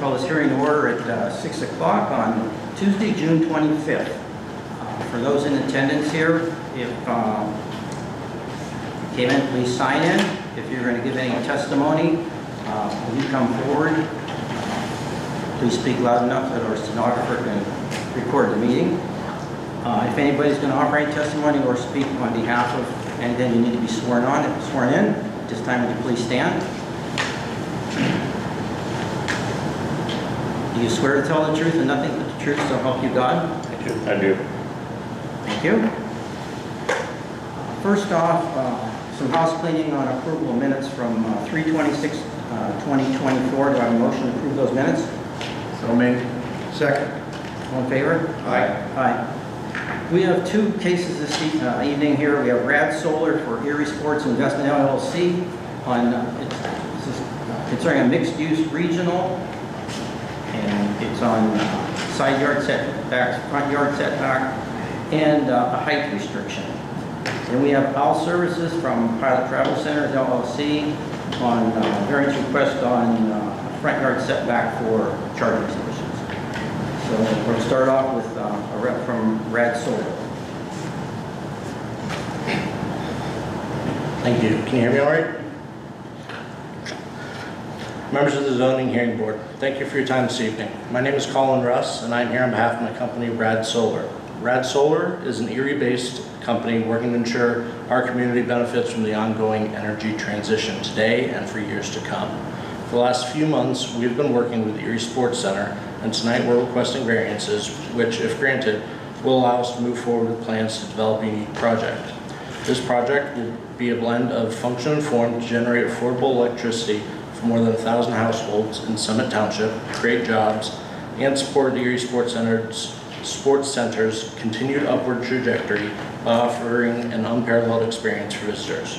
call this hearing to order at 6 o'clock on Tuesday, June 25th. For those in attendance here, if you came in, please sign in. If you're going to give any testimony, will you come forward? Please speak loud enough that our stenographer can record the meeting. If anybody's going to offer any testimony or speak on behalf of anything, you need to be sworn in. At this time, would you please stand? Do you swear to tell the truth and nothing but the truth, so help you God? I do. Thank you. First off, some house cleaning on approval of minutes from 3/26/2024. Do I have a motion to approve those minutes? So made. Second. All in favor? Aye. Aye. We have two cases this evening here. We have Rad Solar for Erie Sports Investment LLC on this is concerning a mixed-use regional, and it's on side yard setbacks, front yard setback, and a height restriction. And we have Al Services from Pilot Travel Centers LLC on variance request on front yard setback for charging stations. So we're going to start off with a rep from Rad Solar. Thank you. Can you hear me all right? Members of the Zoning Hearing Board, thank you for your time this evening. My name is Colin Russ, and I'm here on behalf of my company, Rad Solar. Rad Solar is an Erie-based company working to ensure our community benefits from the ongoing energy transition today and for years to come. For the last few months, we've been working with Erie Sports Center, and tonight we're requesting variances, which, if granted, will allow us to move forward with plans to develop a unique project. This project will be a blend of function and form to generate affordable electricity for more than 1,000 households in Summit Township, create jobs, and support the Erie Sports Center's continued upward trajectory by offering an unparalleled experience for visitors.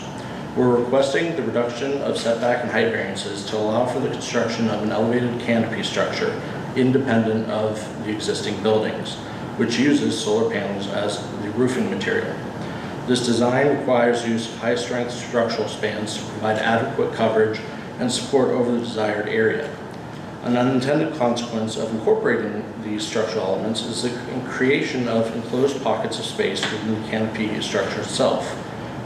We're requesting the reduction of setback and height variances to allow for the construction of an elevated canopy structure independent of the existing buildings, which uses solar panels as the roofing material. This design requires use of high-strength structural spans to provide adequate coverage and support over the desired area. An unintended consequence of incorporating these structural elements is the creation of enclosed pockets of space within the canopy structure itself.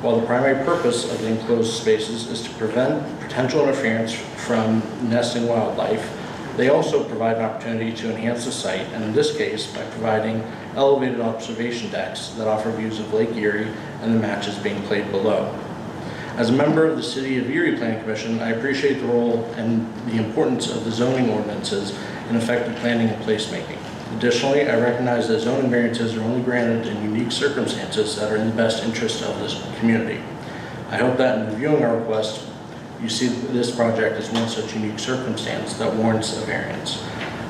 While the primary purpose of the enclosed spaces is to prevent potential interference from nesting wildlife, they also provide an opportunity to enhance the site, and in this case, by providing elevated observation decks that offer views of Lake Erie and the matches being played below. As a member of the City of Erie Planning Commission, I appreciate the role and the importance of the zoning ordinances in effective planning and placemaking. Additionally, I recognize that zoning variances are only granted in unique circumstances that are in the best interest of this community. I hope that in reviewing our request, you see this project as one such unique circumstance that warrants a variance.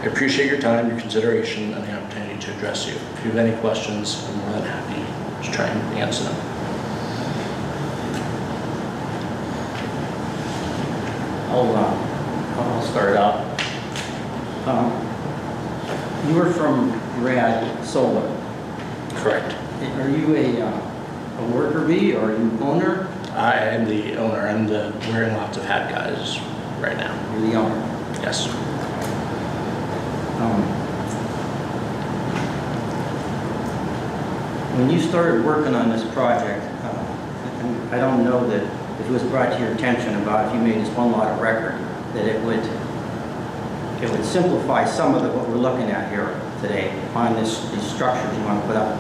I appreciate your time, your consideration, and the opportunity to address you. If you have any questions, I'm more than happy to try and answer them. I'll start out. You were from Rad Solar. Correct. Are you a worker bee or are you owner? I am the owner. I'm the wearing lots of hat guys right now. You're the owner. Yes. When you started working on this project, and I don't know that if it was brought to your attention about if you made this one lot of record, that it would simplify some of what we're looking at here today on these structures you want to put up.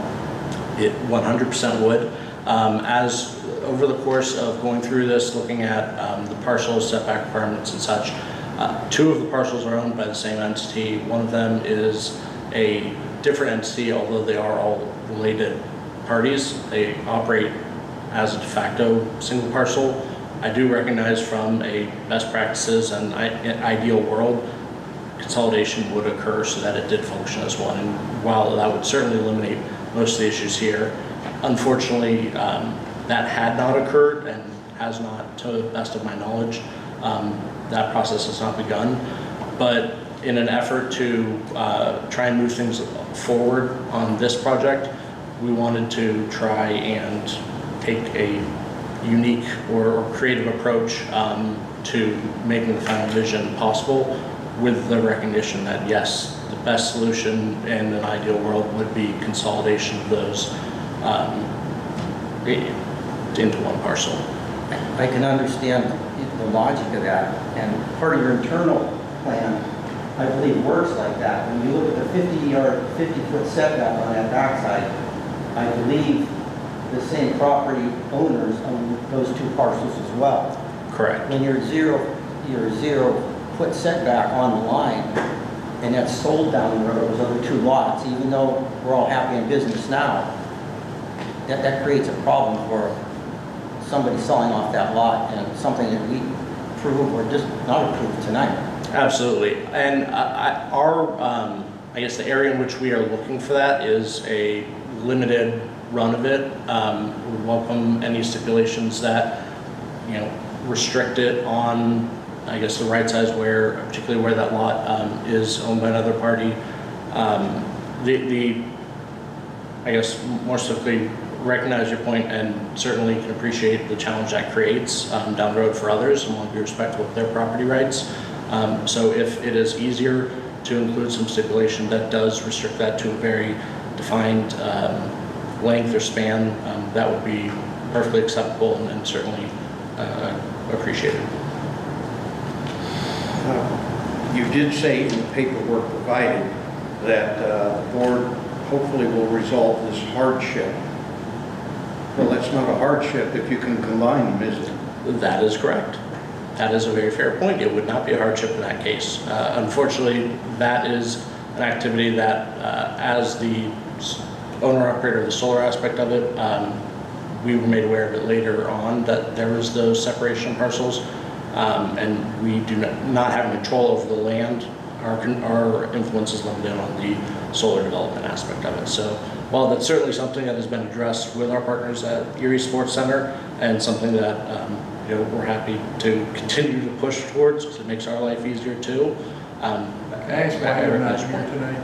It 100% would. As over the course of going through this, looking at the parcels, setback requirements and such, two of the parcels are owned by the same entity. One of them is a different entity, although they are all related parties. They operate as a de facto single parcel. I do recognize from a best practices and ideal world, consolidation would occur so that it did function as one. And while that would certainly eliminate most of the issues here, unfortunately, that had not occurred and has not, to the best of my knowledge. That process has not begun. But in an effort to try and move things forward on this project, we wanted to try and take a unique or creative approach to making the final vision possible with the recognition that yes, the best solution in an ideal world would be consolidation of those into one parcel. I can understand the logic of that, and part of your internal plan, I believe, works like that. When you look at the 50-foot setback on that backside, I believe the same property owners own those two parcels as well. Correct. When you're 0-foot setback on the line, and that's sold down the road, those other two lots, even though we're all happy in business now, that creates a problem for somebody selling off that lot, and something that we approve or just not approve tonight. Absolutely. And I guess the area in which we are looking for that is a limited run of it. We would welcome any stipulations that, restrict it on, I guess, the right size particularly where that lot is owned by another party. I guess more specifically, recognize your point and certainly can appreciate the challenge that creates down the road for others and want to be respectful of their property rights. So if it is easier to include some stipulation that does restrict that to a very defined length or span, that would be perfectly acceptable and certainly appreciated. You did say in the paperwork provided that the board hopefully will resolve this hardship. Well, that's not a hardship if you can combine them, is it? That is correct. That is a very fair point. It would not be a hardship in that case. Unfortunately, that is an activity that, as the owner-operator of the solar aspect of it, we were made aware of it later on that there was those separation parcels, and we do not have control over the land. Our influence is limited on the solar development aspect of it. So while that's certainly something that has been addressed with our partners at Erie Sports Center and something that we're happy to continue to push towards because it makes our life easier too. Can I ask why you're not here tonight?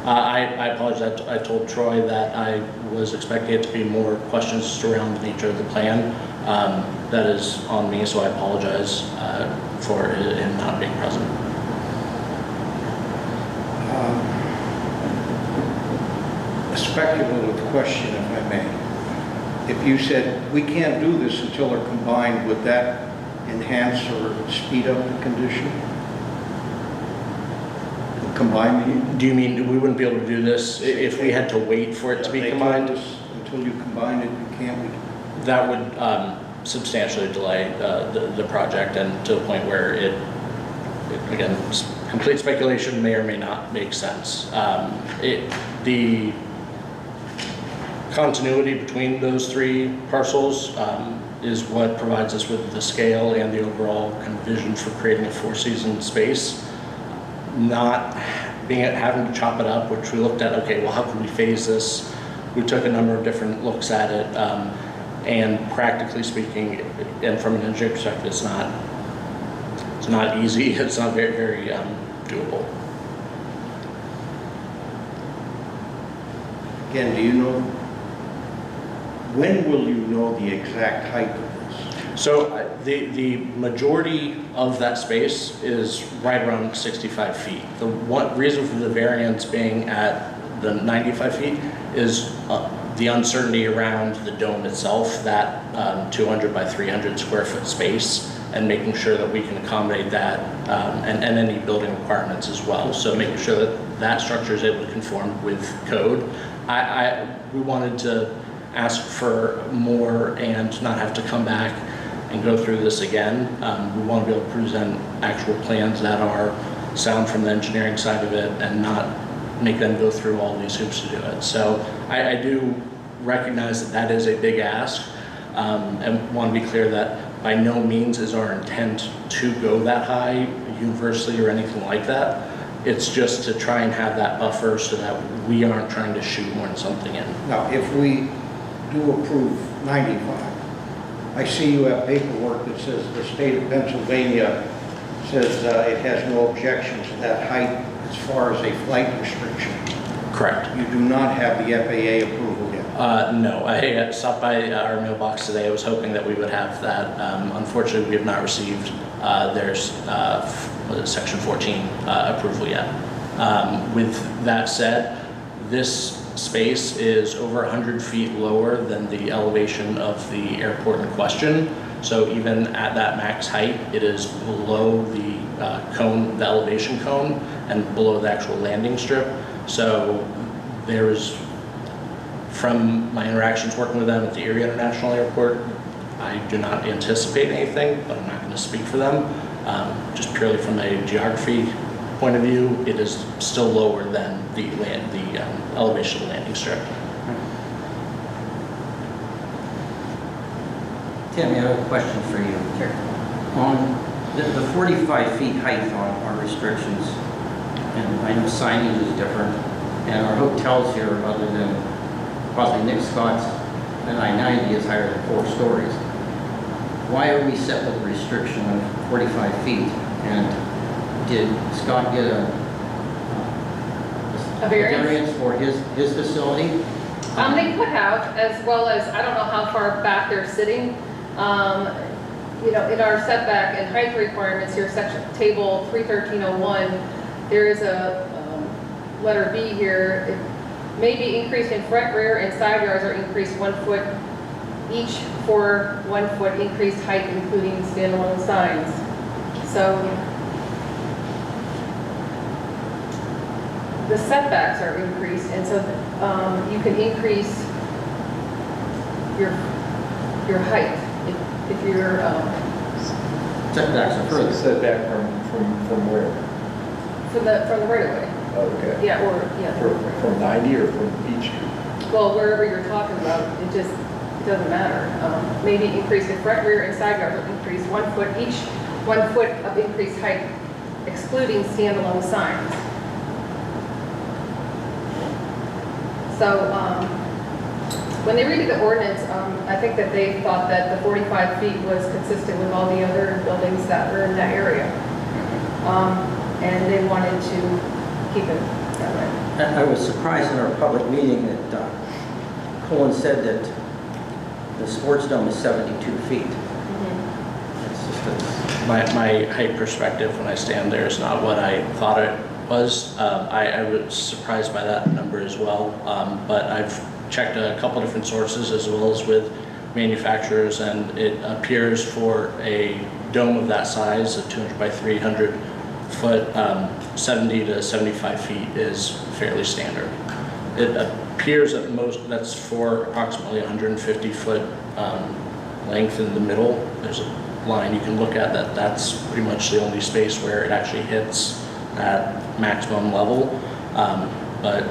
I apologize. I told Troy that I was expecting it to be more questions around the nature of the plan. That is on me, so I apologize for him not being present. A speculative question, if I may. If you said, we can't do this until they're combined, would that enhance or speed up the condition? Combine Do you mean we wouldn't be able to do this if we had to wait for it to be combined? Until you combine it, you can't. That would substantially delay the project, and to the point where it again, complete speculation, may or may not make sense. The continuity between those three parcels is what provides us with the scale and the overall kind of vision for creating a four-season space. Not having to chop it up, which we looked at, okay, well, how can we phase this? We took a number of different looks at it, and practically speaking, and from an engineering perspective, it's not easy. It's not very, very doable. Again, do you know, when will you know the exact height of this? So the majority of that space is right around 65 feet. The one reason for the variance being at the 95 feet is the uncertainty around the dome itself, that 200 by 300 square foot space, and making sure that we can accommodate that and any building requirements as well. So making sure that that structure is able to conform with code. We wanted to ask for more and not have to come back and go through this again. We want to be able to present actual plans that are sound from the engineering side of it and not make them go through all these hoops to do it. So I do recognize that that is a big ask, and want to be clear that by no means is our intent to go that high universally or anything like that. It's just to try and have that buffer so that we aren't trying to shoehorn something in. Now, if we do approve 95, I see you have paperwork that says the state of Pennsylvania says it has no objections to that height as far as a flight restriction. Correct. You do not have the FAA approval yet. No, I stopped by our mailbox today. I was hoping that we would have that. Unfortunately, we have not received theirs was it Section 14 approval yet. With that said, this space is over 100 feet lower than the elevation of the airport in question. So even at that max height, it is below the cone, the elevation cone, and below the actual landing strip. So there's, from my interactions working with them at the Erie International Airport, I do not anticipate anything, but I'm not going to speak for them. Just purely from a geography point of view, it is still lower than the elevation of the landing strip. Tim, I have a question for you. Sure. On the 45 feet height on our restrictions, and I know signage is different, and our hotels here, other than possibly Nick Scott's, and I-90 is higher than 4 stories. Why are we set with a restriction of 45 feet? And did Scott get a variance? for his facility? They could have, as well as, I don't know how far back they're sitting. You know, in our setback and height requirements here, section table 31301, there is a letter B here. It may be increased in front, rear, and side yards are increased 1 foot each for 1 foot increased height, including standalone signs. So the setbacks are increased, and so you can increase your height if you're Setbacks are further. Setback from where? from the right of way. Okay. Yeah, or yeah. From 90 or from each? Well, wherever you're talking about, it doesn't matter. Maybe increase in front, rear, and side yards will increase 1 foot each, 1 foot of increased height, excluding standalone signs. So when they read the ordinance, I think that they thought that the 45 feet was consistent with all the other buildings that were in that area. And they wanted to keep it that way. I was surprised in our public meeting that Colin said that the sports dome is 72 feet. It's just My height perspective when I stand there is not what I thought it was. I was surprised by that number as well, but I've checked a couple different sources as well as with manufacturers, and it appears for a dome of that size, a 200 by 300 foot, 70 to 75 feet is fairly standard. It appears that that's for approximately 150 foot length in the middle. There's a line you can look at that's pretty much the only space where it actually hits at maximum level. But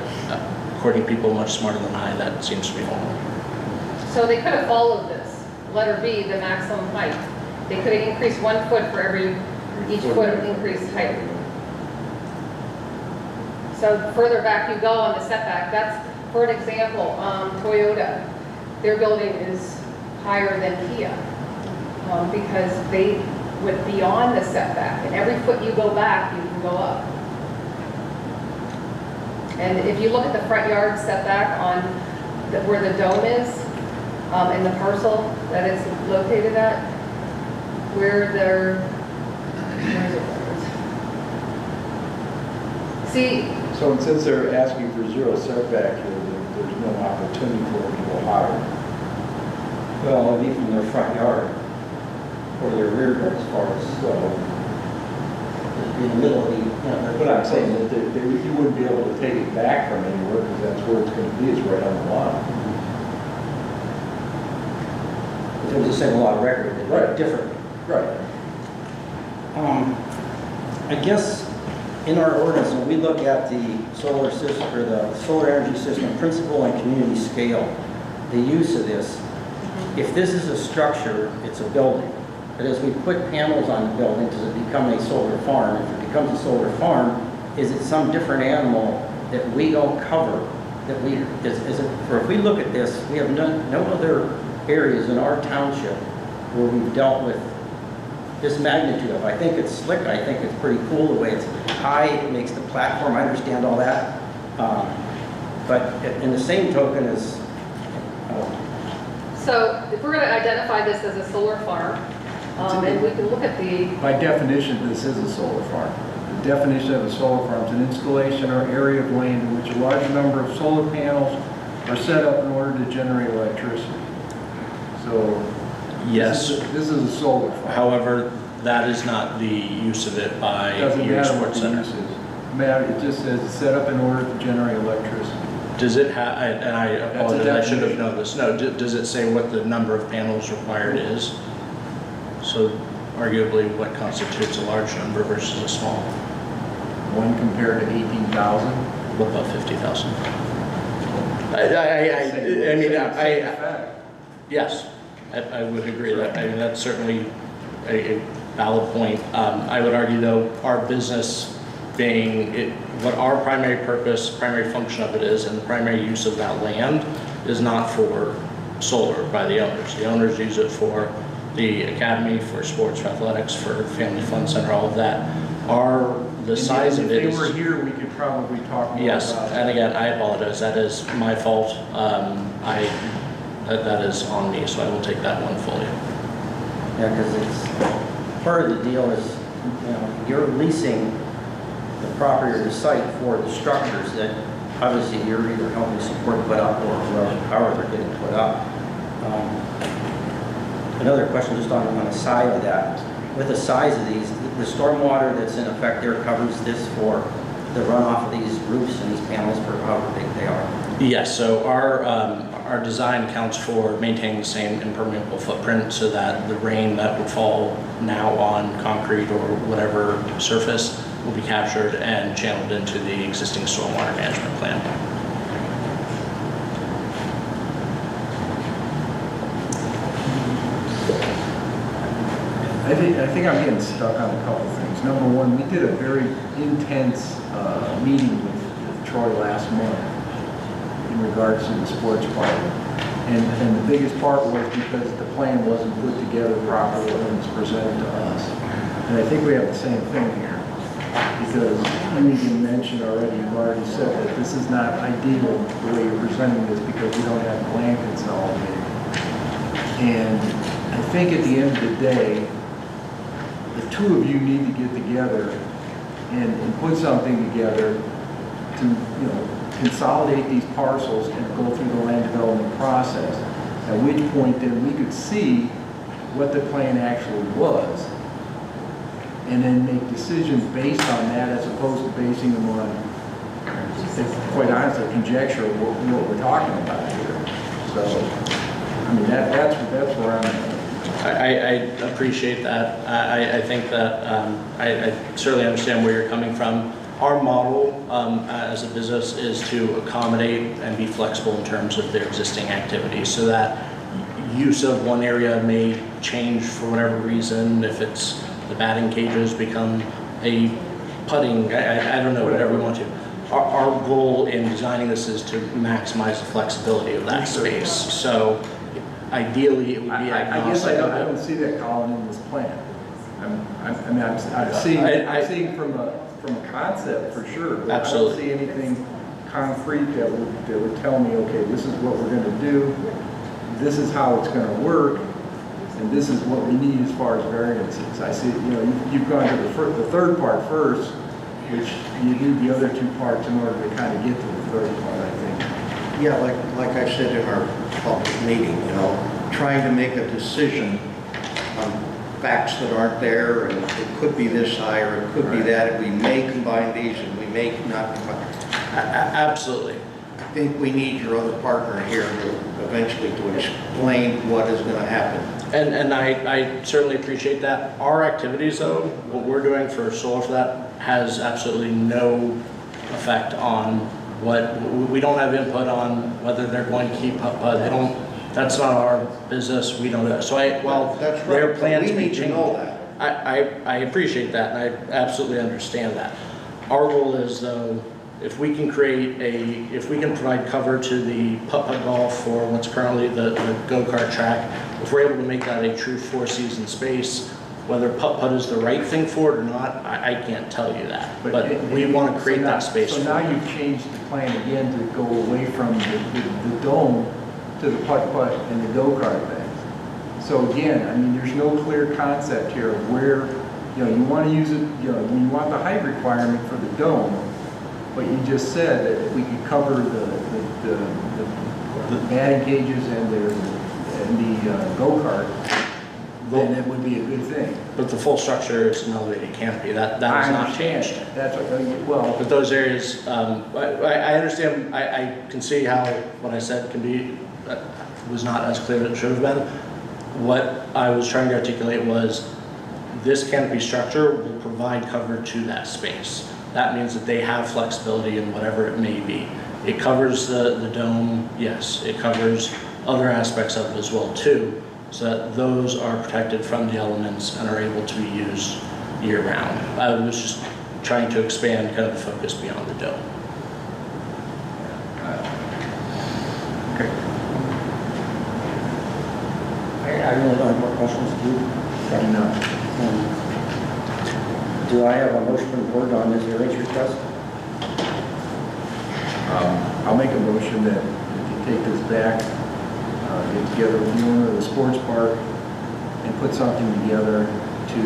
according to people much smarter than I, that seems to be normal. So they could have followed this, letter B, the maximum height. They could have increased 1 foot for each foot of increased height. So the further back you go on the setback, that's, for an example, Toyota, their building is higher than Kia because they went beyond the setback, and every foot you go back, you can go up. And if you look at the front yard setback on where the dome is, and the parcel that it's located at, where is it? See, So since they're asking for 0 setback here, there's no opportunity for them to go higher. well, even from their front yard or their rear yard as far as in the middle of the, But I'm saying that you wouldn't be able to take it back from anywhere because that's where it's going to be, it's right on the line. If it was the same law of record, it'd Right. be different. Right. I guess in our ordinance, when we look at the solar system or the solar energy system principle and community scale, the use of this, if this is a structure, it's a building. But as we put panels on the building, does it become a solar farm? If it becomes a solar farm, is it some different animal that we don't cover? That we is it? For if we look at this, we have no other areas in our township where we've dealt with this magnitude of. I think it's slick. I think it's pretty cool the way it's high. It makes the platform. I understand all that. But in the same token as so if we're going to identify this as a solar farm, And we can look at the, By definition, this is a solar farm. The definition of a solar farm is an installation or area of land in which a large number of solar panels are set up in order to generate electricity. So. Yes. This is a solar farm. However, that is not the use of it by Doesn't Erie matter what Sports the Center. use is. It just says it's set up in order to generate electricity. Does it have, and I a apologize, I should have definition. known this. No, does it say what the number of panels required is? So arguably, what constitutes a large number versus a small? One compared to 18,000. What about 50,000? Yes, I would agree that, I mean, that's certainly a valid point. I would argue though, our business being, what our primary purpose, primary function of it is, and the primary use of that land is not for solar by the owners. The owners use it for the academy, for sports, for athletics, for family fun center, all of that. The size of it If is. they were here, we could probably talk more Yes, about and it. again, I apologize, that is my fault. That is on me, so I will take that one fully. Yeah, because it's, part of the deal is, you know, you're leasing the property or the site for the structures that obviously you're either helping support put up or however they're getting put up. Another question just on the side of that. With the size of these, the stormwater that's in effect there covers this for the runoff of these roofs and these panels for however big they are. Yes, so our design accounts for maintaining the same impermeable footprint so that the rain that would fall now on concrete or whatever surface will be captured and channeled into the existing stormwater management plan. I think I'm getting stuck on a couple things. Number one, we did a very intense meeting with Troy last month in regards to the sports part. And the biggest part was because the plan wasn't put together properly when it was presented to us. And I think we have the same thing here. Because you even mentioned already, you've already said that this is not ideal the way you're presenting this because we don't have land consolidated. And I think at the end of the day, the two of you need to get together and put something together to, you know, consolidate these parcels and go through the land development process. At which point then we could see what the plan actually was. And then make decisions based on that as opposed to basing them on, quite honestly, conjecture of what we're talking about here. So, I mean, that's where I'm at. I appreciate that. I think that I certainly understand where you're coming from. Our model as a business is to accommodate and be flexible in terms of their existing activities so that use of one area may change for whatever reason. If it's the batting cages become a putting, I don't know, whatever we want to. Our goal in designing this is to maximize the flexibility of that space. So ideally, it would be I guess I agnostic of it. don't see that, Colin, in this plan. I'm seeing from a concept for sure. But Absolutely. I don't see anything concrete that would tell me, okay, this is what we're going to do, this is how it's going to work, and this is what we need as far as variances. I see, you know, you've gone to the third part first, which you need the other two parts in order to kind of get to the third part, I think. Yeah, like I said in our public meeting, you know, trying to make a decision on facts that aren't there, and it could be this high or it could be that, and we may combine these and we may not combine. Absolutely. I think we need your other partner here to eventually to explain what is going to happen. And I certainly appreciate that. Our activities, though, what we're doing for solar for that has absolutely no effect on what, we don't have input on whether they're going to keep PUD. They don't, that's not our business. We don't do that. So while That's their right, but plans we may need to change, know that. I appreciate that, and I absolutely understand that. Our goal is, though, if we can if we can provide cover to the putt-putt golf for what's currently the go-kart track, if we're able to make that a true four-season space, whether putt-putt is the right thing for it or not, I can't tell you that. But we want to create that space So for now it. you've changed the plan again to go away from the dome to the putt-putt and the go-kart thing. So again, I mean, there's no clear concept here of where, you want to use it, you want the height requirement for the dome, but you just said that if we could cover the batting cages and the go-kart, then it would be a good thing. But the full structure is an elevated canopy, that I has not understand. changed. That's what, well, But those areas, I understand, I can see how what I said can be, was not as clear as it should have been. What I was trying to articulate was, this canopy structure will provide cover to that space. That means that they have flexibility in whatever it may be. It covers the dome, yes. It covers other aspects of it as well too, so that those are protected from the elements and are able to be used year round. I was just trying to expand kind of the focus beyond the dome. okay. I really don't have more questions. Do you? No. Do I have a motion from the board on this variance request? I'll make a motion that you take this back, get together with the owner of the sports park, and put something together to,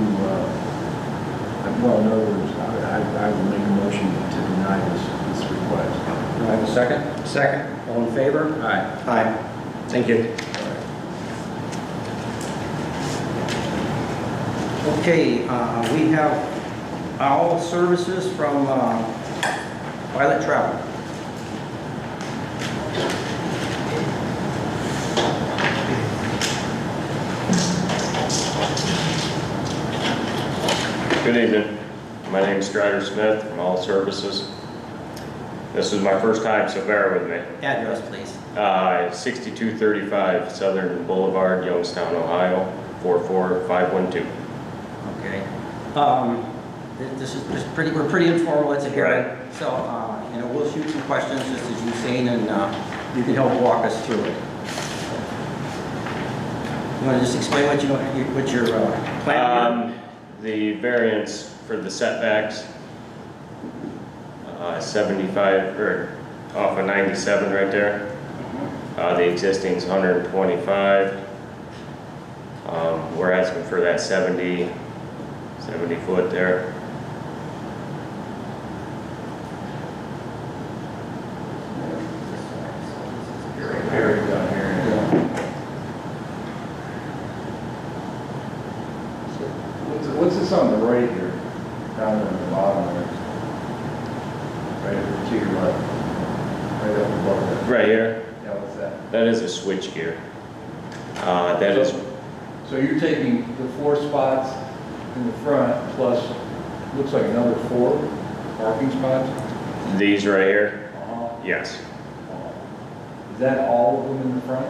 well, in other words, I will make a motion to deny this request. Do I have a second? Second. All in favor? Aye. Aye. Thank you. Okay, we have owl services from Violet Travel. Good evening. My name is Strider Smith from All Services. This is my first time, so bear with me. Address, please. 6235 Southern Boulevard, Youngstown, Ohio, 44512. Okay. This is pretty, we're pretty informal, it's a hearing. Right. So, we'll shoot some questions just as you've seen, and you can help walk us through it. You want to just explain what your plan is? The variance for the setbacks, 75, or off of 97 right there. The existing is 125. We're asking for that 70 foot there. Very down here. What's this on the right here? Down on the bottom there. Right to your left. Right up above that. Right here, Yeah, what's that? that is a switch gear. That is, So you're taking the 4 spots in the front plus, looks like another 4 parking spots? these right here, Uh-huh. yes. Is that all of them in the front?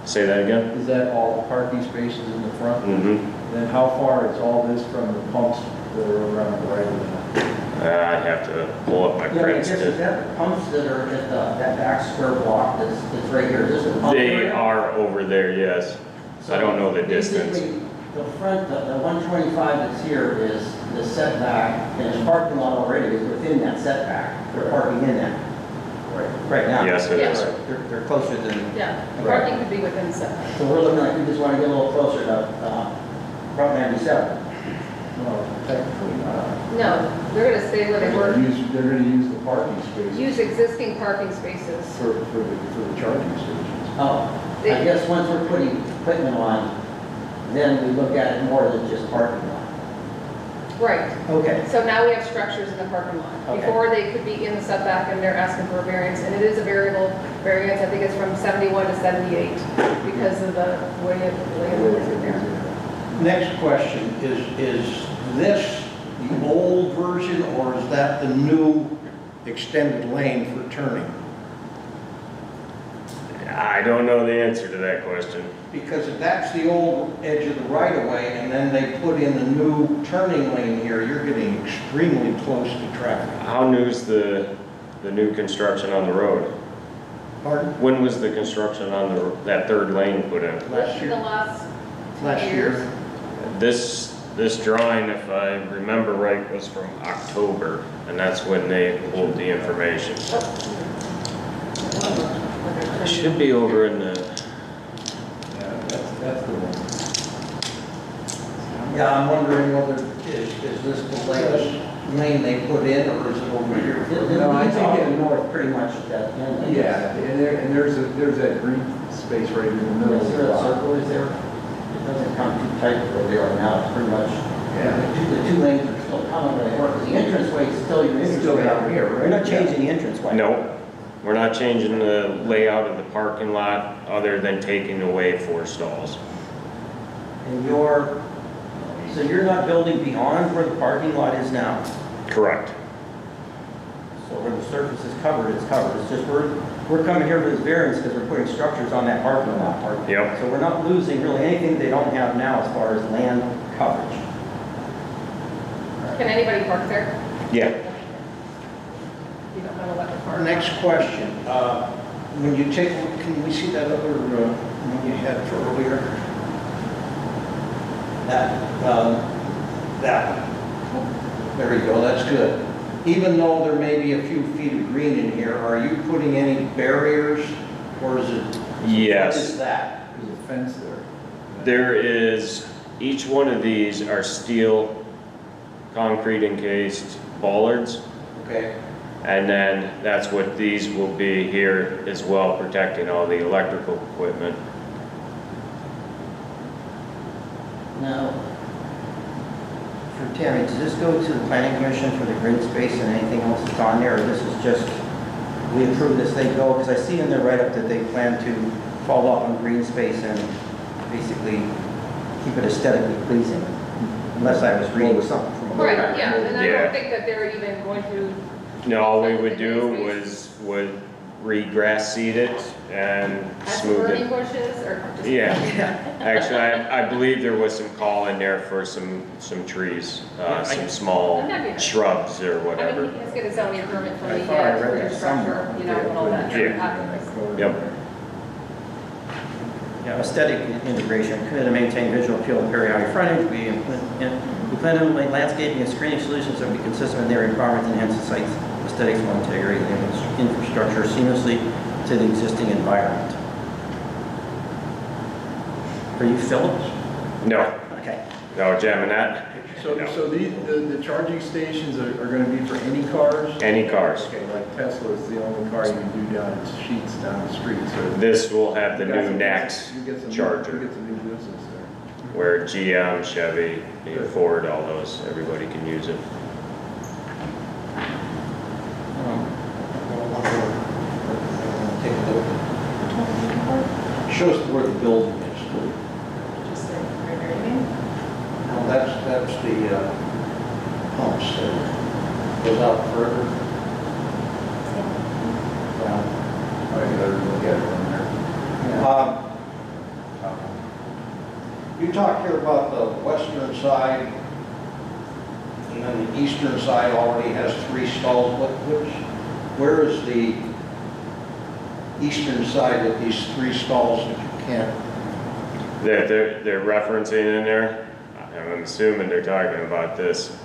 Say that again? Is that all the parking spaces in the front? Mm-hmm. Then how far is all this from the pumps that are around the right of that? I'd have to pull up my Yeah, I prints. guess is that the pumps that are at that back square block that's right here? Is this a pump They area? are over there, yes. I don't know the distance. Basically, the front, the 125 that's here is the setback, and his parking lot already is within that setback. They're parking in that right now. Yes, it is. They're closer than, Yeah, the parking could be within the setback. so we're looking like we just want to get a little closer to Route 97. Well, technically not. No, they're gonna stay where they were. They're gonna use the parking spaces Use existing parking spaces. for the charging stations. Oh, I guess once we're putting equipment on, then we look at it more than just parking lot. Right. Okay. So now we have structures in the parking lot. Okay. Before, they could be in the setback, and they're asking for a variance, and it is a variable variance. I think it's from 71 to 78 because of the way it is in there. Next question, is this the old version or is that the new extended lane for turning? I don't know the answer to that question. Because if that's the old edge of the right of way and then they put in the new turning lane here, you're getting extremely close to traffic. How new's the new construction on the road? Pardon? When was the construction on that third lane put in? Last In the year? last 2 Last years. year. This drawing, if I remember right, was from October, and that's when they pulled the information. It should be over in the, Yeah, that's Yeah, I'm wondering whether, is this the latest lane they put in, or is it over here? No, I It's think all it- north, pretty much at that end. I guess. Yeah, and there's that green space right in the middle Is of there the a lot. circle, is there? It doesn't come too tight where they are now, it's pretty much, Yeah. the two lanes are still coming where they were, because the entranceway is still your It's still entranceway down out here, here. right? We're not changing the entranceway. No, we're not changing the layout of the parking lot other than taking away 4 stalls. And so you're not building beyond where the parking lot is now? Correct. So where the surface is covered, it's covered. It's just we're coming here with this variance because we're putting structures on that parking lot. Yep. So we're not losing really anything they don't have now as far as land coverage. Can anybody park there? Yeah. You don't have a electric car? Next question, when you take, can we see that other, one you had for earlier? That. There you go, that's good. Even though there may be a few feet of green in here, are you putting any barriers, or is it? Yes. What is that? There's a fence there. There is, each one of these are steel, concrete encased bollards. Okay, And then that's what these will be here as well, protecting all the electrical equipment. Now, for Tammy, does this go to the planning commission for the green space and anything else that's on there, or this is just, we approve this, they go, because I see in their write-up that they plan to follow up on green space and basically keep it aesthetically pleasing, unless I was reading something from a Right, book. yeah, and I Yeah. don't think that they're even going to, No, all we would do would re-grass seed it and add smooth burning it. bushes or just? Yeah, actually, I believe there was some call in there for some trees, some small shrubs or I mean, whatever. he has to get a zoning permit from I the, thought I read for that your structure, you know, and all that Yeah. happens. Yep. Yeah, aesthetic integration, committed to maintain visual appeal and periodic frontage. We plan to implement landscaping and screening solutions that will be consistent with their requirements and enhance the site's aesthetics while integrating the infrastructure seamlessly to the existing environment. Are you Philip? No, Okay. no, Jim, and that, So the charging stations are gonna be for any cars? any cars. Okay, like Tesla is the only car you can do down its sheets down the street, so. This will have the You got new some- NACS you get some- charger. You get some new business there. Where GM, Chevy, Ford, all those, everybody can use it. take a look. Shows where the building is. Just like, right there, you mean? Now, that's the pumps there. Goes out further. I better look at it from there. You talk here about the western side, and then the eastern side already has 3 stalls. Where is the eastern side with these 3 stalls that you can't? They're referencing in there, I'm assuming they're talking about this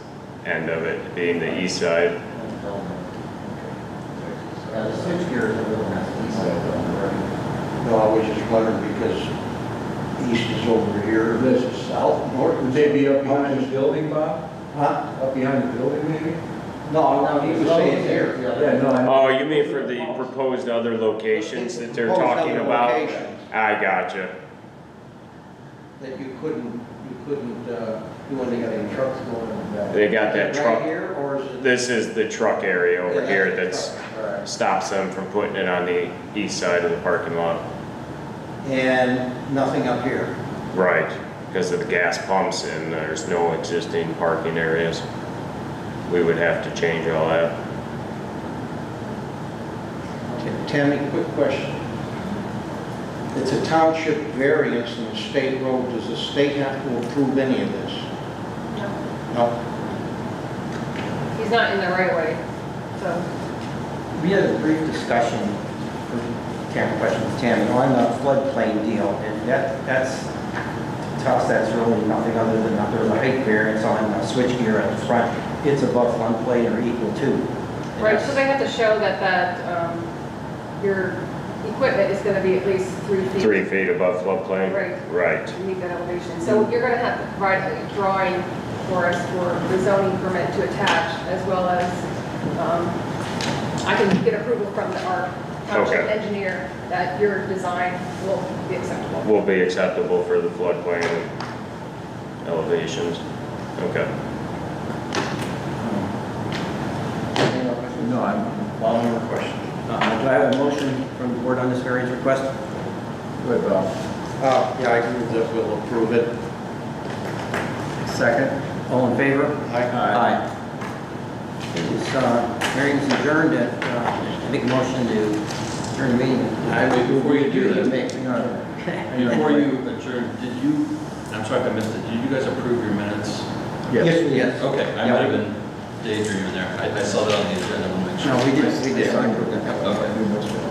end of it being the east side. Yeah, the switchgear is a little messy. No, I was just wondering because east is over here, this is south, north. Would they be up behind the building, Bob? Huh? Up behind the building, maybe? No, he was saying here. Yeah, no, I know. Oh, you mean for the proposed other locations that they're Proposed talking other about? locations. I gotcha. That you couldn't do anything. Trucks going in the back. They got that Right truck, here, or is it? this is the truck area over Yeah, here that's that's the truck. All right. stops them from putting it on the east side of the parking lot. And nothing up here. Right, because of the gas pumps and there's no existing parking areas. We would have to change all that. Tammy, quick question. It's a township variance in a state road. Does the state have to approve any of this? No, No? he's not in the right way, so. We had a brief discussion, Tammy, on the floodplain deal, and that's, to us, that's really nothing other than that there's a height variance on the switchgear at the front. It's above floodplain or equal to. And Right, that's- so they have to show that, your equipment is gonna be at least 3 feet. 3 feet above floodplain? Right. Right. To meet that elevation. So you're gonna have to provide a drawing for us for the zoning permit to attach, as well as, I can get approval from our township Okay. engineer that your design will be acceptable. Will be acceptable for the floodplain elevations. Okay. Any more questions? No, I'm, Following more questions. Do I have a motion from the board on this variance request? good, Bob. Yeah, I move that we'll approve it. Second? All in favor? Aye. This hearing is adjourned at, make a motion to adjourn the meeting. Before you do that, Hang on. before you adjourn, did you, I'm sorry if I missed it, did you guys approve your minutes? Yes. Yes. Okay, I Yeah. might have been daydreaming there. I saw that on the agenda, I want to make sure. No, we did. Yes. Okay. We missed it.